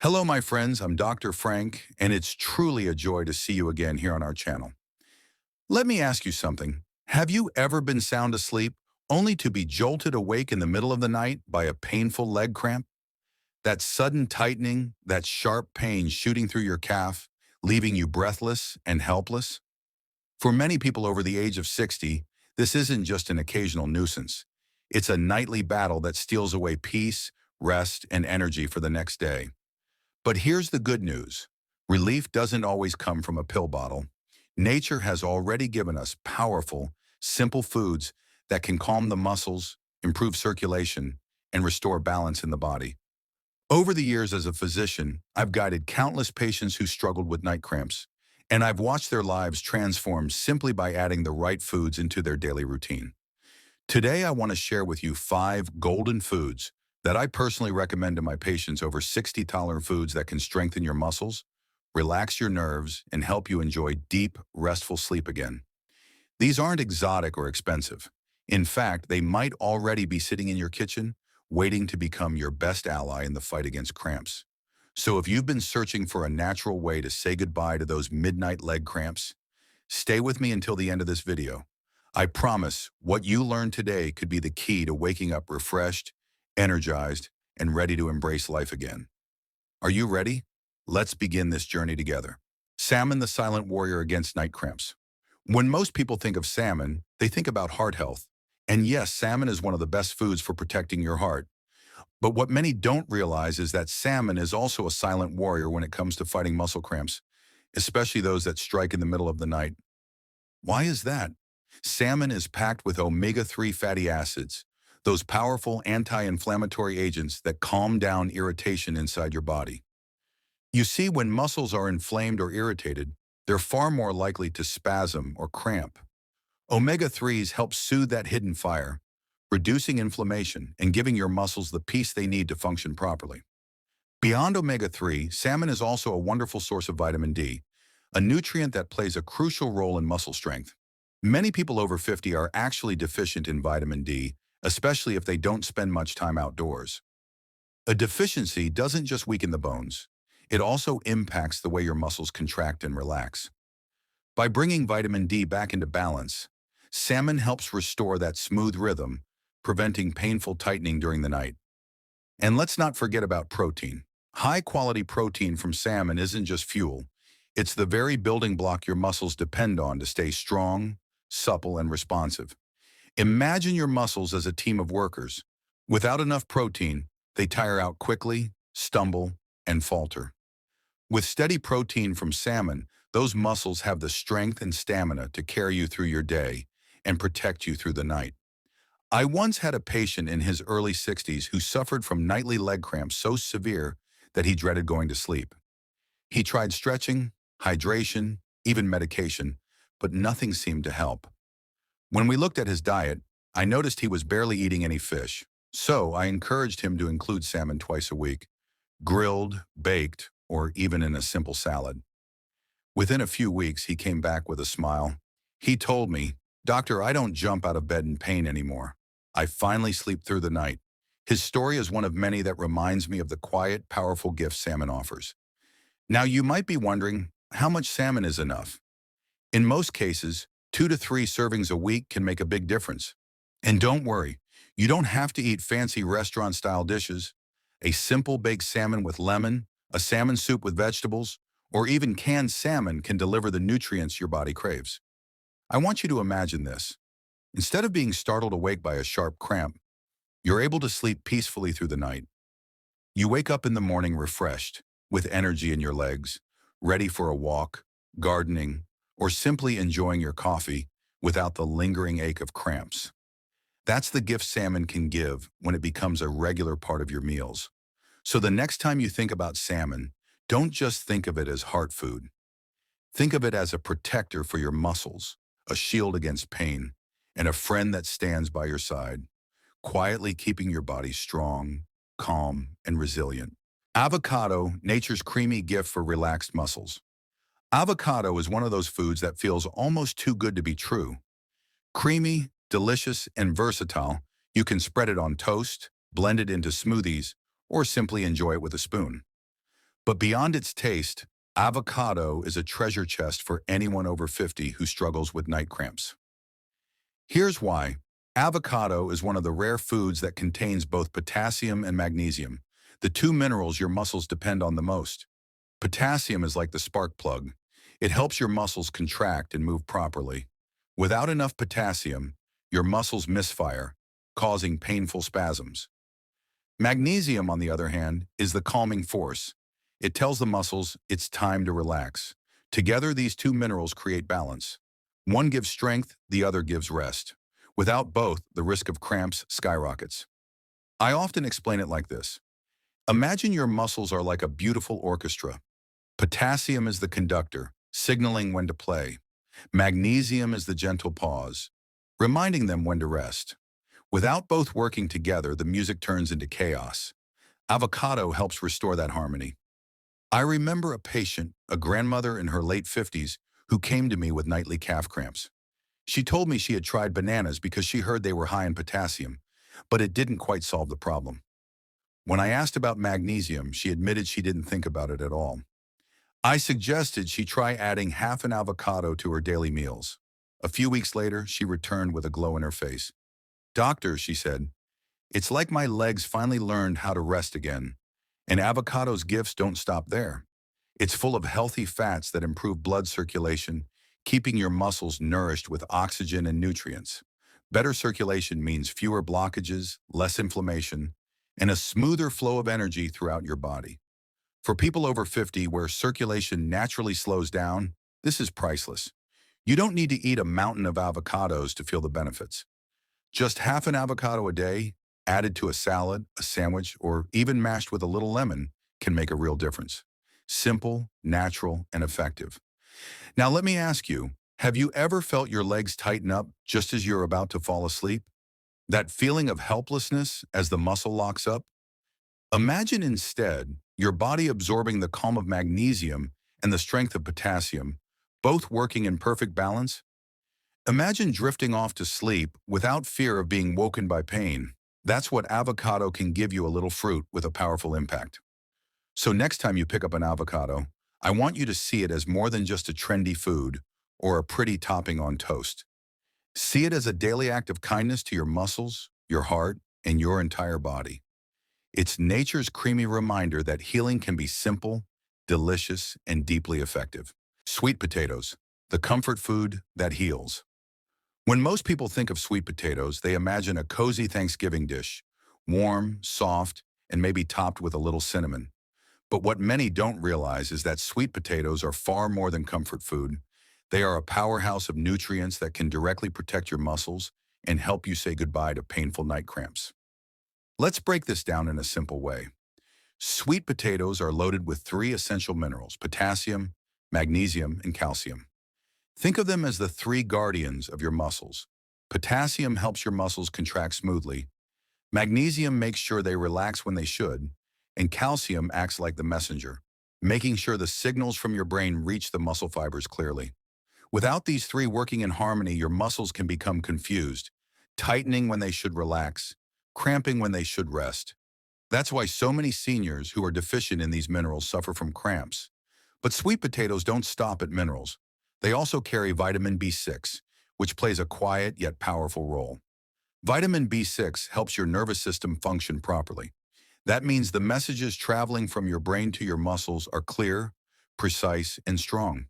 Hello, my friends. I'm Dr. Frank, and it's truly a joy to see you again here on our channel. Let me ask you something. Have you ever been sound asleep only to be jolted awake in the middle of the night by a painful leg cramp? That sudden tightening, that sharp pain shooting through your calf, leaving you breathless and helpless? For many people over the age of 60, this isn't just an occasional nuisance. It's a nightly battle that steals away peace, rest, and energy for the next day. But here's the good news. Relief doesn't always come from a pill bottle. Nature has already given us powerful, simple foods that can calm the muscles, improve circulation, and restore balance in the body. Over the years as a physician, I've guided countless patients who struggled with night cramps, and I've watched their lives transform simply by adding the right foods into their daily routine. Today, I want to share with you 5 golden foods that I personally recommend to my patients over 60 tolerant foods that can strengthen your muscles, relax your nerves, and help you enjoy deep, restful sleep again. These aren't exotic or expensive. In fact, they might already be sitting in your kitchen, waiting to become your best ally in the fight against cramps. So if you've been searching for a natural way to say goodbye to those midnight leg cramps, stay with me until the end of this video. I promise what you learn today could be the key to waking up refreshed, energized, and ready to embrace life again. Are you ready? Let's begin this journey together. Salmon, the silent warrior against night cramps. When most people think of salmon, they think about heart health. And yes, salmon is one of the best foods for protecting your heart. But what many don't realize is that salmon is also a silent warrior when it comes to fighting muscle cramps, especially those that strike in the middle of the night. Why is that? Salmon is packed with omega-3 fatty acids, those powerful anti-inflammatory agents that calm down irritation inside your body. You see, when muscles are inflamed or irritated, they're far more likely to spasm or cramp. Omega-3s help soothe that hidden fire, reducing inflammation and giving your muscles the peace they need to function properly. Beyond omega-3, salmon is also a wonderful source of vitamin D, a nutrient that plays a crucial role in muscle strength. Many people over 50 are actually deficient in vitamin D, especially if they don't spend much time outdoors. A deficiency doesn't just weaken the bones. It also impacts the way your muscles contract and relax. By bringing vitamin D back into balance, salmon helps restore that smooth rhythm, preventing painful tightening during the night. And let's not forget about protein. High-quality protein from salmon isn't just fuel. It's the very building block your muscles depend on to stay strong, supple, and responsive. Imagine your muscles as a team of workers. Without enough protein, they tire out quickly, stumble, and falter. With steady protein from salmon, those muscles have the strength and stamina to carry you through your day and protect you through the night. I once had a patient in his early 60s who suffered from nightly leg cramps so severe that he dreaded going to sleep. He tried stretching, hydration, even medication, but nothing seemed to help. When we looked at his diet, I noticed he was barely eating any fish, so I encouraged him to include salmon twice a week, grilled, baked, or even in a simple salad. Within a few weeks, he came back with a smile. He told me, "Doctor, I don't jump out of bed in pain anymore. I finally sleep through the night." His story is one of many that reminds me of the quiet, powerful gift salmon offers. Now, you might be wondering, how much salmon is enough? In most cases, 2 to 3 servings a week can make a big difference. And don't worry, you don't have to eat fancy restaurant-style dishes. A simple baked salmon with lemon, a salmon soup with vegetables, or even canned salmon can deliver the nutrients your body craves. I want you to imagine this. Instead of being startled awake by a sharp cramp, you're able to sleep peacefully through the night. You wake up in the morning refreshed, with energy in your legs, ready for a walk, gardening, or simply enjoying your coffee without the lingering ache of cramps. That's the gift salmon can give when it becomes a regular part of your meals. So the next time you think about salmon, don't just think of it as heart food. Think of it as a protector for your muscles, a shield against pain, and a friend that stands by your side, quietly keeping your body strong, calm, and resilient. Avocado, nature's creamy gift for relaxed muscles. Avocado is one of those foods that feels almost too good to be true. Creamy, delicious, and versatile, you can spread it on toast, blend it into smoothies, or simply enjoy it with a spoon. But beyond its taste, avocado is a treasure chest for anyone over 50 who struggles with night cramps. Here's why. Avocado is one of the rare foods that contains both potassium and magnesium, the two minerals your muscles depend on the most. Potassium is like the spark plug. It helps your muscles contract and move properly. Without enough potassium, your muscles misfire, causing painful spasms. Magnesium, on the other hand, is the calming force. It tells the muscles it's time to relax. Together, these two minerals create balance. One gives strength, the other gives rest. Without both, the risk of cramps skyrockets. I often explain it like this. Imagine your muscles are like a beautiful orchestra. Potassium is the conductor, signaling when to play. Magnesium is the gentle pause, reminding them when to rest. Without both working together, the music turns into chaos. Avocado helps restore that harmony. I remember a patient, a grandmother in her late 50s, who came to me with nightly calf cramps. She told me she had tried bananas because she heard they were high in potassium, but it didn't quite solve the problem. When I asked about magnesium, she admitted she didn't think about it at all. I suggested she try adding half an avocado to her daily meals. A few weeks later, she returned with a glow in her face. "Doctor," she said, "it's like my legs finally learned how to rest again. And avocado's gifts don't stop there. It's full of healthy fats that improve blood circulation, keeping your muscles nourished with oxygen and nutrients. Better circulation means fewer blockages, less inflammation, and a smoother flow of energy throughout your body. For people over 50 where circulation naturally slows down, this is priceless. You don't need to eat a mountain of avocados to feel the benefits. Just half an avocado a day, added to a salad, a sandwich, or even mashed with a little lemon, can make a real difference. Simple, natural, and effective. Now let me ask you, have you ever felt your legs tighten up just as you're about to fall asleep? That feeling of helplessness as the muscle locks up? Imagine instead your body absorbing the calm of magnesium and the strength of potassium, both working in perfect balance. Imagine drifting off to sleep without fear of being woken by pain. That's what avocado can give you, a little fruit with a powerful impact. So next time you pick up an avocado, I want you to see it as more than just a trendy food or a pretty topping on toast. See it as a daily act of kindness to your muscles, your heart, and your entire body. It's nature's creamy reminder that healing can be simple, delicious, and deeply effective. Sweet potatoes, the comfort food that heals. When most people think of sweet potatoes, they imagine a cozy Thanksgiving dish, warm, soft, and maybe topped with a little cinnamon. But what many don't realize is that sweet potatoes are far more than comfort food. They are a powerhouse of nutrients that can directly protect your muscles and help you say goodbye to painful night cramps. Let's break this down in a simple way. Sweet potatoes are loaded with three essential minerals: potassium, magnesium, and calcium. Think of them as the three guardians of your muscles. Potassium helps your muscles contract smoothly. Magnesium makes sure they relax when they should. And calcium acts like the messenger, making sure the signals from your brain reach the muscle fibers clearly. Without these three working in harmony, your muscles can become confused, tightening when they should relax, cramping when they should rest. That's why so many seniors who are deficient in these minerals suffer from cramps. But sweet potatoes don't stop at minerals. They also carry vitamin B6, which plays a quiet yet powerful role. Vitamin B6 helps your nervous system function properly. That means the messages traveling from your brain to your muscles are clear, precise, and strong.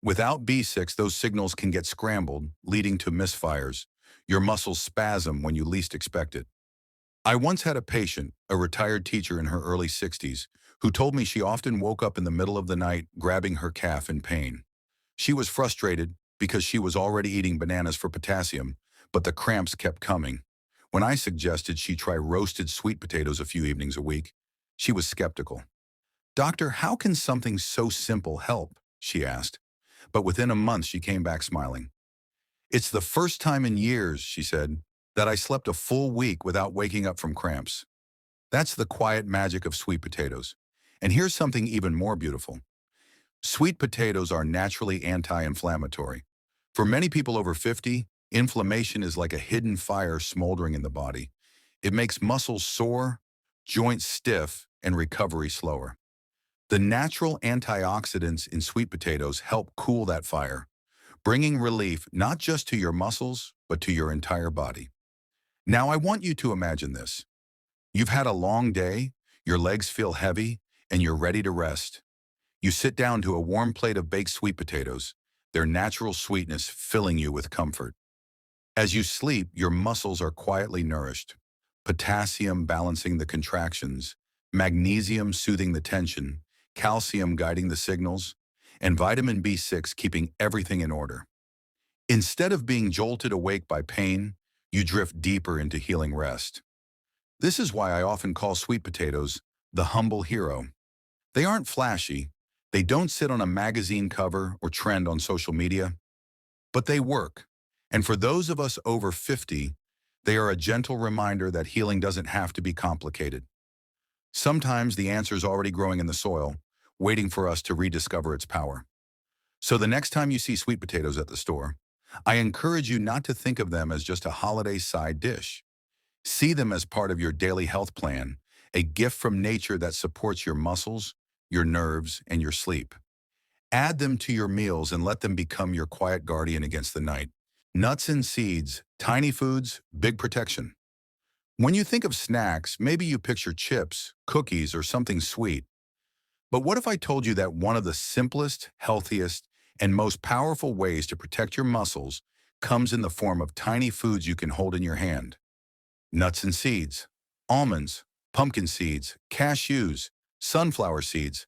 Without B6, those signals can get scrambled, leading to misfires. Your muscles spasm when you least expect it. I once had a patient, a retired teacher in her early 60s, who told me she often woke up in the middle of the night grabbing her calf in pain. She was frustrated because she was already eating bananas for potassium, but the cramps kept coming. When I suggested she try roasted sweet potatoes a few evenings a week, she was skeptical. "Doctor, how can something so simple help?" she asked. But within a month, she came back smiling. "It's the first time in years," she said, "that I slept a full week without waking up from cramps." That's the quiet magic of sweet potatoes. And here's something even more beautiful. Sweet potatoes are naturally anti-inflammatory. For many people over 50, inflammation is like a hidden fire smoldering in the body. It makes muscles sore, joints stiff, and recovery slower. The natural antioxidants in sweet potatoes help cool that fire, bringing relief not just to your muscles, but to your entire body. Now I want you to imagine this. You've had a long day, your legs feel heavy, and you're ready to rest. You sit down to a warm plate of baked sweet potatoes, their natural sweetness filling you with comfort. As you sleep, your muscles are quietly nourished, potassium balancing the contractions, magnesium soothing the tension, calcium guiding the signals, and vitamin B6 keeping everything in order. Instead of being jolted awake by pain, you drift deeper into healing rest. This is why I often call sweet potatoes the humble hero. They aren't flashy, they don't sit on a magazine cover or trend on social media, but they work. And for those of us over 50, they are a gentle reminder that healing doesn't have to be complicated. Sometimes the answer is already growing in the soil, waiting for us to rediscover its power. So the next time you see sweet potatoes at the store, I encourage you not to think of them as just a holiday side dish. See them as part of your daily health plan, a gift from nature that supports your muscles, your nerves, and your sleep. Add them to your meals and let them become your quiet guardian against the night. Nuts and seeds, tiny foods, big protection. When you think of snacks, maybe you picture chips, cookies, or something sweet. But what if I told you that one of the simplest, healthiest, and most powerful ways to protect your muscles comes in the form of tiny foods you can hold in your hand? Nuts and seeds, almonds, pumpkin seeds, cashews, sunflower seeds.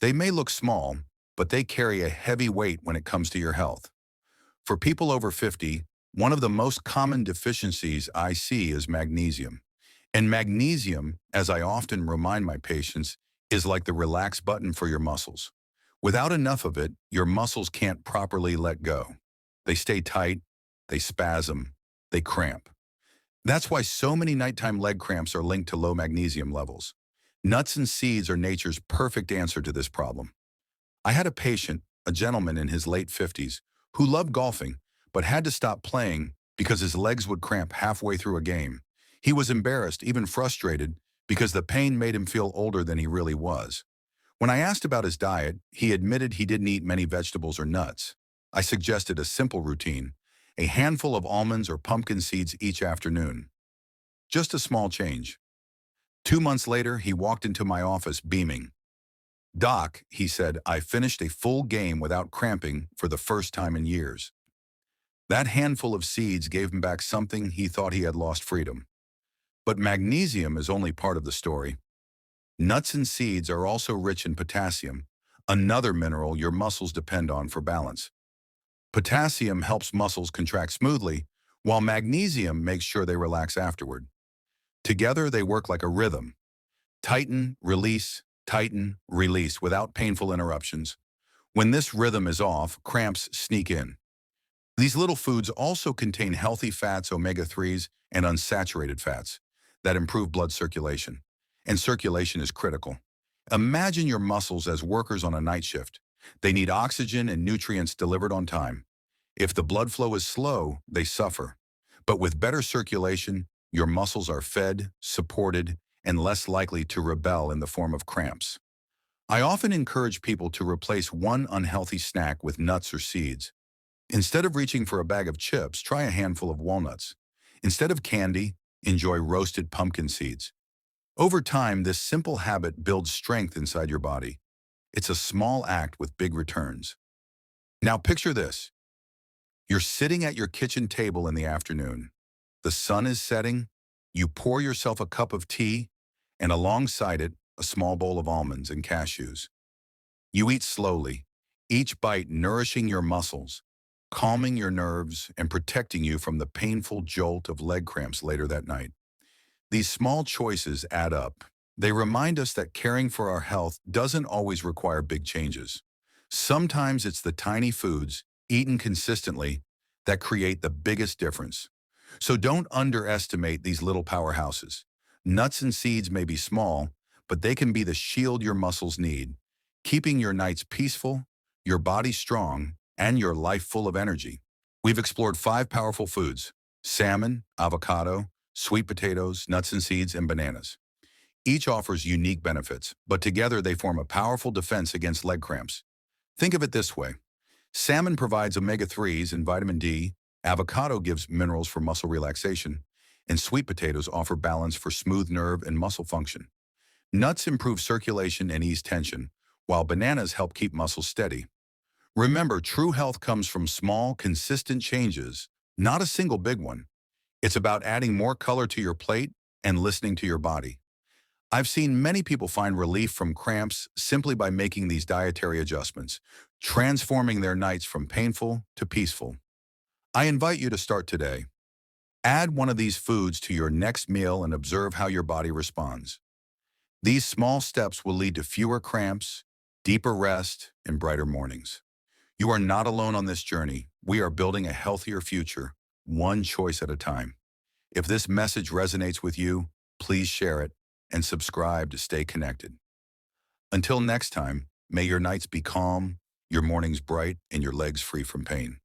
They may look small, but they carry a heavy weight when it comes to your health. For people over 50, one of the most common deficiencies I see is magnesium. And magnesium, as I often remind my patients, is like the relax button for your muscles. Without enough of it, your muscles can't properly let go. They stay tight, they spasm, they cramp. That's why so many nighttime leg cramps are linked to low magnesium levels. Nuts and seeds are nature's perfect answer to this problem. I had a patient, a gentleman in his late 50s, who loved golfing, but had to stop playing because his legs would cramp halfway through a game. He was embarrassed, even frustrated, because the pain made him feel older than he really was. When I asked about his diet, he admitted he didn't eat many vegetables or nuts. I suggested a simple routine, a handful of almonds or pumpkin seeds each afternoon. Just a small change. 2 months later, he walked into my office beaming. "Doc," he said, "I finished a full game without cramping for the first time in years." That handful of seeds gave him back something he thought he had lost: freedom. But magnesium is only part of the story. Nuts and seeds are also rich in potassium, another mineral your muscles depend on for balance. Potassium helps muscles contract smoothly, while magnesium makes sure they relax afterward. Together, they work like a rhythm. Tighten, release without painful interruptions. When this rhythm is off, cramps sneak in. These little foods also contain healthy fats, omega-3s, and unsaturated fats that improve blood circulation. And circulation is critical. Imagine your muscles as workers on a night shift. They need oxygen and nutrients delivered on time. If the blood flow is slow, they suffer. But with better circulation, your muscles are fed, supported, and less likely to rebel in the form of cramps. I often encourage people to replace one unhealthy snack with nuts or seeds. Instead of reaching for a bag of chips, try a handful of walnuts. Instead of candy, enjoy roasted pumpkin seeds. Over time, this simple habit builds strength inside your body. It's a small act with big returns. Now picture this. You're sitting at your kitchen table in the afternoon. The sun is setting. You pour yourself a cup of tea, and alongside it, a small bowl of almonds and cashews. You eat slowly, each bite nourishing your muscles, calming your nerves, and protecting you from the painful jolt of leg cramps later that night. These small choices add up. They remind us that caring for our health doesn't always require big changes. Sometimes it's the tiny foods, eaten consistently, that create the biggest difference. So don't underestimate these little powerhouses. Nuts and seeds may be small, but they can be the shield your muscles need, keeping your nights peaceful, your body strong, and your life full of energy. We've explored 5 powerful foods: salmon, avocado, sweet potatoes, nuts and seeds, and bananas. Each offers unique benefits, but together they form a powerful defense against leg cramps. Think of it this way. Salmon provides omega-3s and vitamin D, avocado gives minerals for muscle relaxation, and sweet potatoes offer balance for smooth nerve and muscle function. Nuts improve circulation and ease tension, while bananas help keep muscles steady. Remember, true health comes from small, consistent changes, not a single big one. It's about adding more color to your plate and listening to your body. I've seen many people find relief from cramps simply by making these dietary adjustments, transforming their nights from painful to peaceful. I invite you to start today. Add one of these foods to your next meal and observe how your body responds. These small steps will lead to fewer cramps, deeper rest, and brighter mornings. You are not alone on this journey. We are building a healthier future, one choice at a time. If this message resonates with you, please share it and subscribe to stay connected. Until next time, may your nights be calm, your mornings bright, and your legs free from pain.